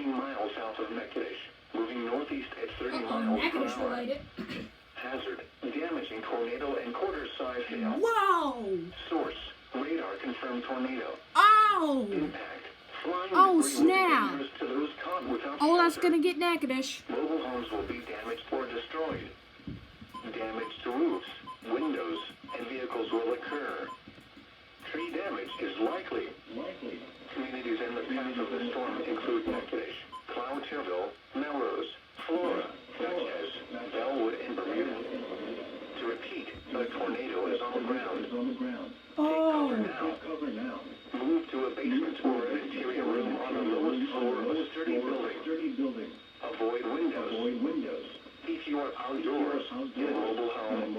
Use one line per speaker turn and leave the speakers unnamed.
15 miles south of Natchitoches, moving northeast at 30
Uh-oh,
miles per
Natchitoches
hour.
related.
Hazard, damaging tornado and quarter-size hail.
Whoa!
Source, radar confirmed tornado.
Oh!
Impact, flying
Oh,
debris
snap.
will be dangerous to those caught without
Oh, that's
shelter.
gonna get Natchitoches.
Mobile homes will be damaged or destroyed. Damage to roofs, windows, and vehicles will occur. Tree damage is likely. Communities in the path of the storm include Natchitoches, Cloud-Tillville, Melrose, Flora, Natchez, Bellwood, and Bermuda. To repeat, a tornado is on the ground.
Oh.
Take cover now. Move to a basement or an interior room on the lowest floor of a sturdy building. Avoid windows. If you are outdoors in a mobile home